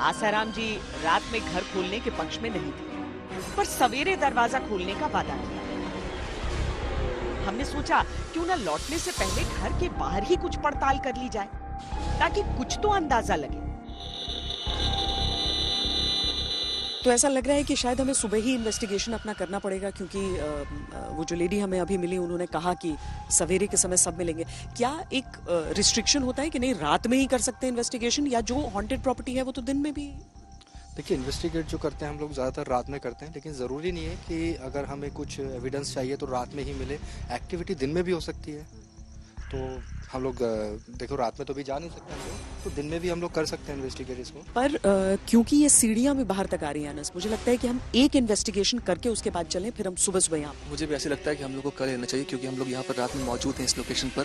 आसाराम जी रात में घर खोलने के पक्ष में नहीं थे, पर सवेरे दरवाजा खोलने का वादा किया। हमने सोचा क्यों ना लौटने से पहले घर के बाहर ही कुछ पड़ताल कर ली जाए, ताकि कुछ तो अंदाजा लगे। तो ऐसा लग रहा है कि शायद हमें सुबह ही इन्वेस्टिगेशन अपना करना पड़ेगा, क्योंकि वो जो लेडी हमें अभी मिली उन्होंने कहा कि सवेरे के समय सब मिलेंगे। क्या एक रिस्ट्रिक्शन होता है कि नहीं रात में ही कर सकते हैं इन्वेस्टिगेशन, या जो हॉन्टेड प्रॉपर्टी है वो तो दिन में भी? देखिए, इन्वेस्टिगेट जो करते हैं हम लोग ज़्यादातर रात में करते हैं, लेकिन ज़रूरी नहीं है कि अगर हमें कुछ एविडेंस चाहिए तो रात में ही मिले। एक्टिविटी दिन में भी हो सकती है, तो हम लोग देखो रात में तो भी जा नहीं सकते हम लोग, तो दिन में भी हम लोग कर सकते हैं इन्वेस्टिगेट इसको। पर क्योंकि ये सीढ़ियां भी बाहर तक आ रही हैं अनस, मुझे लगता है कि हम एक इन्वेस्टिगेशन करके उसके बाद चलें, फिर हम सुबह सुबह यहाँ। मुझे भी ऐसे लगता है कि हम लोग को कर लेना चाहिए, क्योंकि हम लोग यहाँ पर रात में मौजूद हैं, इस लोकेशन पर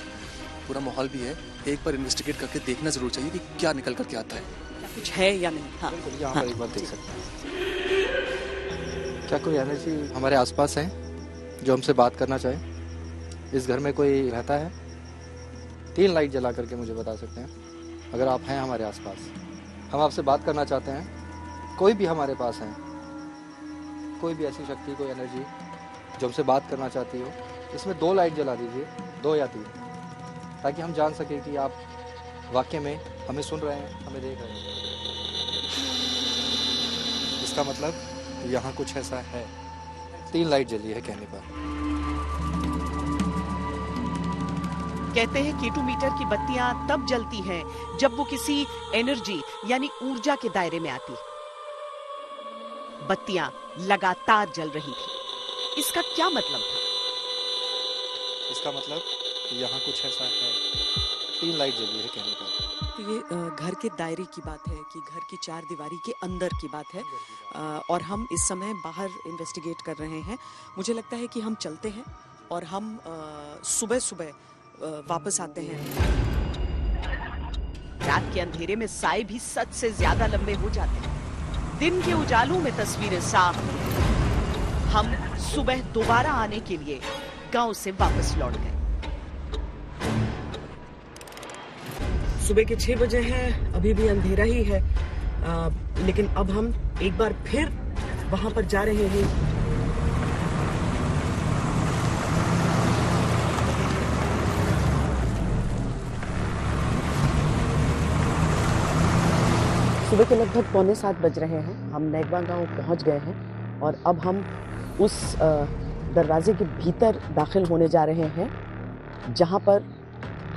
पूरा माहौल भी है। एक बार इन्वेस्टिगेट करके देखना जरूर चाहिए कि क्या निकल करके आता है, कुछ है या नहीं। हाँ, यहाँ पर एक बार देख सकते हैं। क्या कोई एनर्जी हमारे आसपास है जो हमसे बात करना चाहे? इस घर में कोई रहता है? 3 लाइट जला करके मुझे बता सकते हैं अगर आप हैं हमारे आसपास। हम आपसे बात करना चाहते हैं, कोई भी हमारे पास है, कोई भी ऐसी शक्ति, कोई एनर्जी जो हमसे बात करना चाहती हो, इसमें 2 लाइट जला दीजिए, 2 या 3, ताकि हम जान सकें कि आप वाकई में हमें सुन रहे हैं, हमें देख रहे हैं। इसका मतलब यहाँ कुछ ऐसा है। 3 लाइट जली है कहने पर। कहते हैं K2 मीटर की बत्तियां तब जलती हैं जब वो किसी एनर्जी यानी ऊर्जा के दायरे में आती। बत्तियां लगातार जल रही थी। इसका क्या मतलब था? इसका मतलब यहाँ कुछ ऐसा है। 3 लाइट जली है कहने पर। तो ये घर के दायरे की बात है कि घर की 4 दीवारी के अंदर की बात है, और हम इस समय बाहर इन्वेस्टिगेट कर रहे हैं। मुझे लगता है कि हम चलते हैं और हम सुबह सुबह वापस आते हैं। रात के अंधेरे में साए भी सच से ज्यादा लंबे हो जाते हैं। दिन के उजालों में तस्वीरें साफ। हम सुबह दोबारा आने के लिए गांव से वापस लौट गए। सुबह के 6 बजे हैं, अभी भी अंधेरा ही है, लेकिन अब हम एक बार फिर वहां पर जा रहे हैं। सुबह के लगभग 6:45 बज रहे हैं। हम नेगवा गांव पहुंच गए हैं और अब हम उस दरवाजे के भीतर दाखिल होने जा रहे हैं, जहां पर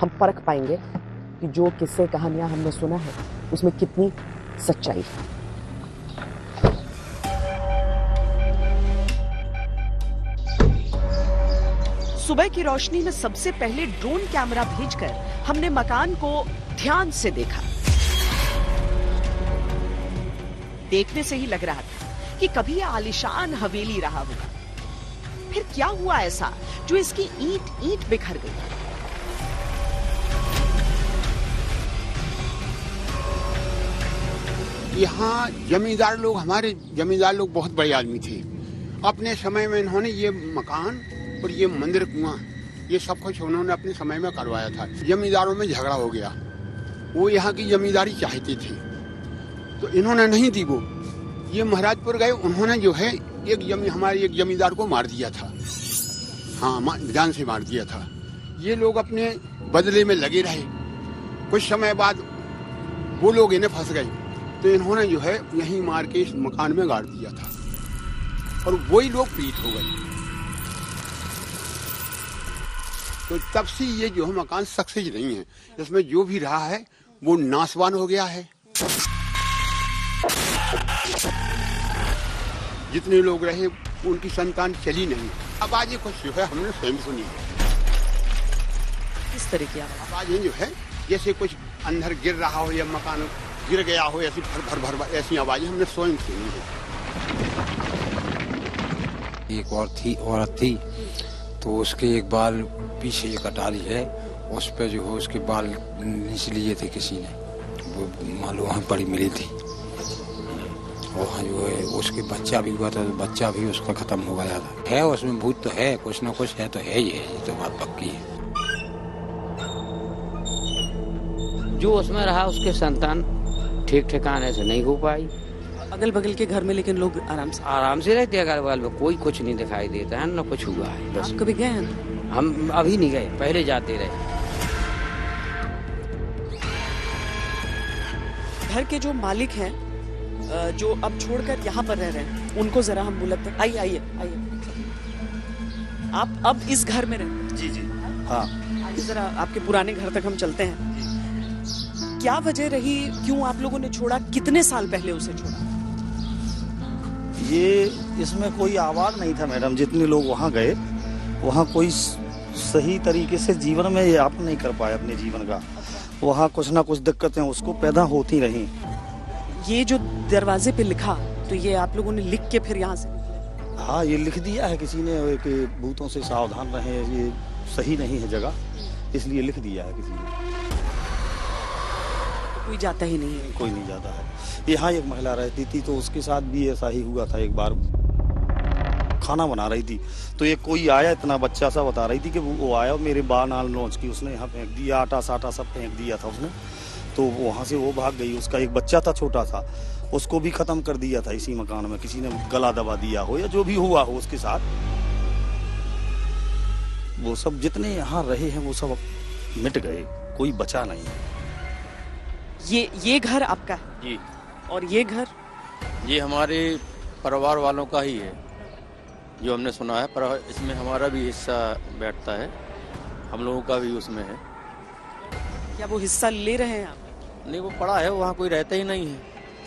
हम परख पाएंगे कि जो किस्से कहानियां हमने सुना है उसमें कितनी सच्चाई है। सुबह की रोशनी में सबसे पहले ड्रोन कैमरा भेजकर हमने मकान को ध्यान से देखा। देखने से ही लग रहा था कि कभी यह आलीशान हवेली रहा होगा। फिर क्या हुआ ऐसा जो इसकी ईंट ईंट बिखर गई? यहाँ जमींदार लोग, हमारे जमींदार लोग बहुत बड़े आदमी थे। अपने समय में इन्होंने ये मकान और ये मंदिर, कुआं, ये सब कुछ उन्होंने अपने समय में करवाया था। जमींदारों में झगड़ा हो गया, वो यहाँ की जमींदारी चाहते थे तो इन्होंने नहीं दी। वो ये महाराजपुर गए, उन्होंने जो है हमारे एक जमींदार को मार दिया था। हाँ, जान से मार दिया था। ये लोग अपने बदले में लगे रहे। कुछ समय बाद वो लोग इन्हें फंस गए, तो इन्होंने जो है यहीं मार के इस मकान में गाड़ दिया था और वही लोग पीड़ित हो गए। तो तब से ये जो है मकान सक्सेस नहीं है। इसमें जो भी रहा है वो नासवान हो गया है। जितने लोग रहे उनकी संतान चली नहीं। आवाजें कुछ जो है हमने स्वयं सुनी है। किस तरह की आवाजें जो है जैसे कुछ अंदर गिर रहा हो या मकान गिर गया हो, ऐसी भर भर भर ऐसी आवाजें हमने स्वयं सुनी है। एक औरत थी तो उसके एक बाल पीछे एक डाली है, उस पे जो है उसके बाल नीचे लिए थे किसी ने, वो मालूम वहाँ पड़ी मिली थी। और जो है उसके बच्चा भी हुआ था, तो बच्चा भी उसका खत्म हो गया था। है उसमें भूत तो है, कुछ ना कुछ है तो है ही है, ये तो बात पक्की है। जो उसमें रहा उसके संतान ठीक ठिकाने से नहीं हो पाई। अगल बगल के घर में लेकिन लोग आराम से रहते हैं, अगर बगल में कोई कुछ नहीं दिखाई देता है, न कुछ हुआ है। बस आप कभी गए हैं? हम अभी नहीं गए, पहले जाते रहे। घर के जो मालिक हैं, जो अब छोड़कर यहाँ पर रह रहे हैं, उनको जरा हम बुलाते हैं। आइए आइए आइए। आप अब इस घर में रहते हैं? जी जी हाँ। आइए जरा आपके पुराने घर तक हम चलते हैं। क्या वजह रही, क्यों आप लोगों ने छोड़ा, कितने साल पहले उसे छोड़ा? ये इसमें कोई आवाज नहीं था मैडम। जितने लोग वहाँ गए, वहाँ कोई सही तरीके से जीवन में यापन नहीं कर पाए अपने जीवन का। वहाँ कुछ ना कुछ दिक्कतें उसको पैदा होती रहीं। ये जो दरवाजे पे लिखा, तो ये आप लोगों ने लिख के फिर यहाँ से? हाँ, ये लिख दिया है किसी ने कि भूतों से सावधान रहें, ये सही नहीं है जगह, इसलिए लिख दिया है किसी ने। कोई जाता ही नहीं है? कोई नहीं जाता है। यहाँ एक महिला रहती थी, तो उसके साथ भी ऐसा ही हुआ था। एक बार खाना बना रही थी, तो ये कोई आया, इतना बच्चा सा बता रही थी कि वो आया, मेरे बाल नाल नोच की उसने यहाँ फेंक दिया, आटा साटा सब फेंक दिया था उसने। तो वहाँ से वो भाग गई। उसका एक बच्चा था छोटा सा, उसको भी खत्म कर दिया था इसी मकान में। किसी ने गला दबा दिया हो या जो भी हुआ हो उसके साथ। वो सब जितने यहाँ रहे हैं वो सब मिट गए, कोई बचा नहीं है। ये घर आपका है? जी। और ये घर? ये हमारे परिवार वालों का ही है, जो हमने सुना है, पर इसमें हमारा भी हिस्सा बैठता है, हम लोगों का भी उसमें है। क्या वो हिस्सा ले रहे हैं आप? नहीं, वो पड़ा है, वहाँ कोई रहता ही नहीं है।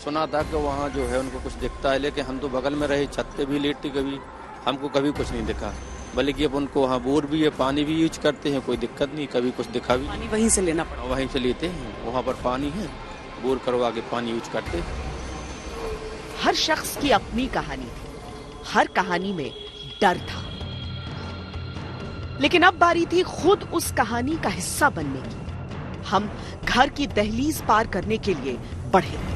सुना था कि वहाँ जो है उनको कुछ दिखता है, लेकिन हम तो बगल में रहे, छत पे भी लेटे, कभी हमको कभी कुछ नहीं दिखा। बल्कि अब उनको वहाँ बोर भी है, पानी भी यूज करते हैं, कोई दिक्कत नहीं, कभी कुछ दिखा भी। पानी वहीं से लेना पड़ा? वहीं से लेते हैं, वहाँ पर पानी है, बोर करवा के पानी यूज करते हैं। हर शख्स की अपनी कहानी थी, हर कहानी में डर था, लेकिन अब बारी थी खुद उस कहानी का हिस्सा बनने की। हम घर की दहलीज पार करने के लिए बढ़े।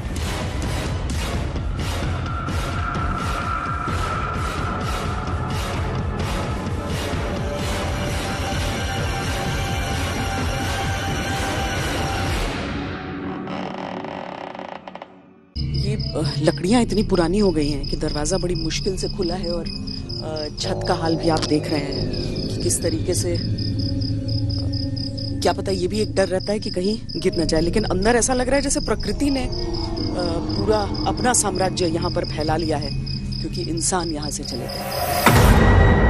ये लकड़ियां इतनी पुरानी हो गई हैं कि दरवाजा बड़ी मुश्किल से खुला है, और छत का हाल भी आप देख रहे हैं कि किस तरीके से, क्या पता, ये भी एक डर रहता है कि कहीं गिर न जाए। लेकिन अंदर ऐसा लग रहा है जैसे प्रकृति ने पूरा अपना साम्राज्य यहाँ पर फैला लिया है, क्योंकि इंसान यहाँ से चले गए।